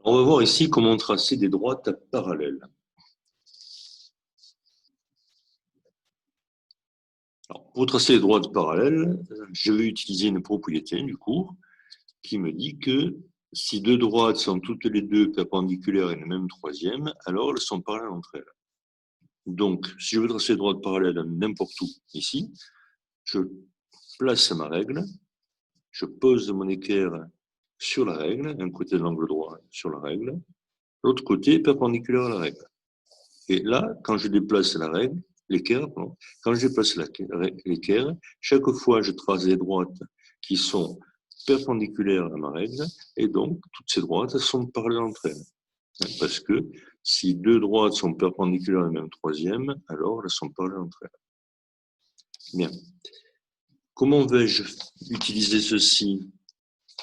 On va voir ici comment tracer des droites parallèles. Alors, pour tracer les droites parallèles, je vais utiliser une propriété du cours qui me dit que si deux droites sont toutes les deux perpendiculaires et le même troisième, alors elles sont parallèles entre elles. Donc, si je veux tracer des droites parallèles n'importe où ici, je place ma règle, je pose mon équerre sur la règle, un côté de l'angle droit sur la règle, l'autre côté perpendiculaire à la règle. Et là, quand je déplace la règle, l'équerre, quand je déplace l'équerre, chaque fois je trace des droites qui sont perpendiculaires à ma règle, et donc toutes ces droites sont parallèles entre elles. Parce que si deux droites sont perpendiculaires à la même troisième, alors elles sont parallèles entre elles. Bien. Comment vais-je utiliser ceci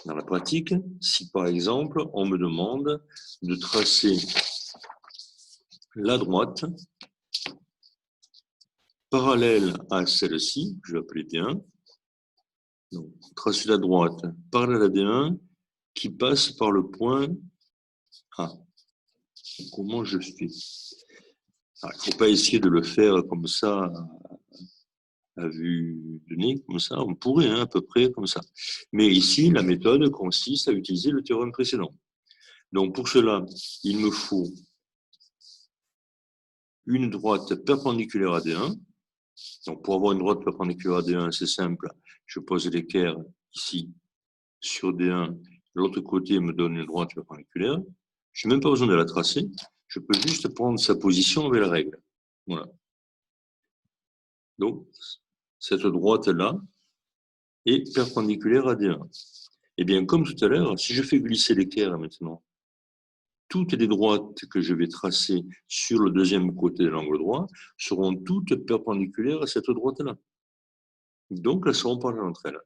dans la pratique si, par exemple, on me demande de tracer la droite parallèle à celle-ci, je vais appeler D1. Donc, tracer la droite parallèle à D1 qui passe par le point A. Comment je fais? Il ne faut pas essayer de le faire comme ça, à vue de nez, comme ça. On pourrait, à peu près comme ça. Mais ici, la méthode consiste à utiliser le théorème précédent. Donc, pour cela, il me faut une droite perpendiculaire à D1. Donc, pour avoir une droite perpendiculaire à D1, c'est simple. Je pose l'équerre ici sur D1. L'autre côté me donne une droite perpendiculaire. Je n'ai même pas besoin de la tracer. Je peux juste prendre sa position avec la règle. Voilà. Donc, cette droite-là est perpendiculaire à D1. Eh bien, comme tout à l'heure, si je fais glisser l'équerre maintenant, toutes les droites que je vais tracer sur le deuxième côté de l'angle droit seront toutes perpendiculaires à cette droite-là. Donc, elles seront parallèles entre elles.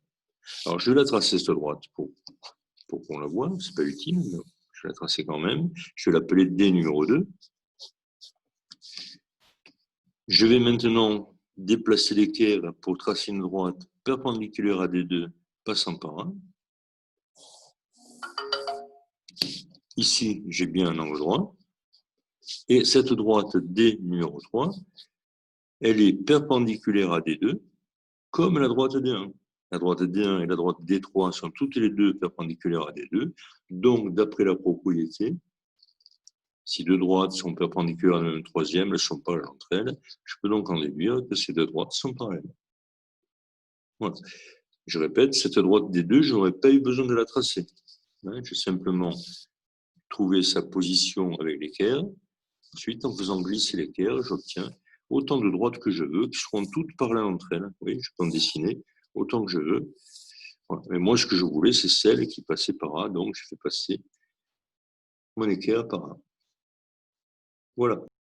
Alors, je vais la tracer, cette droite, pour qu'on la voie. Ce n'est pas utile, mais je vais la tracer quand même. Je vais l'appeler D numéro 2. Je vais maintenant déplacer l'équerre pour tracer une droite perpendiculaire à D2, passant par 1. Ici, j'ai bien un angle droit. Et cette droite D numéro 3, elle est perpendiculaire à D2, comme la droite D1. La droite D1 et la droite D3 sont toutes les deux perpendiculaires à D2. Donc, d'après la propriété, si deux droites sont perpendiculaires à la même troisième, elles ne sont pas parallèles entre elles. Je peux donc en déduire que ces deux droites sont parallèles. Voilà. Je répète, cette droite D2, je n'aurais pas eu besoin de la tracer. J'ai simplement trouvé sa position avec l'équerre. Ensuite, en faisant glisser l'équerre, j'obtiens autant de droites que je veux, qui seront toutes parallèles entre elles. Oui, je peux en dessiner autant que je veux. Voilà. Mais moi, ce que je voulais, c'est celle qui passait par A, donc je fais passer mon équerre par A. Voilà.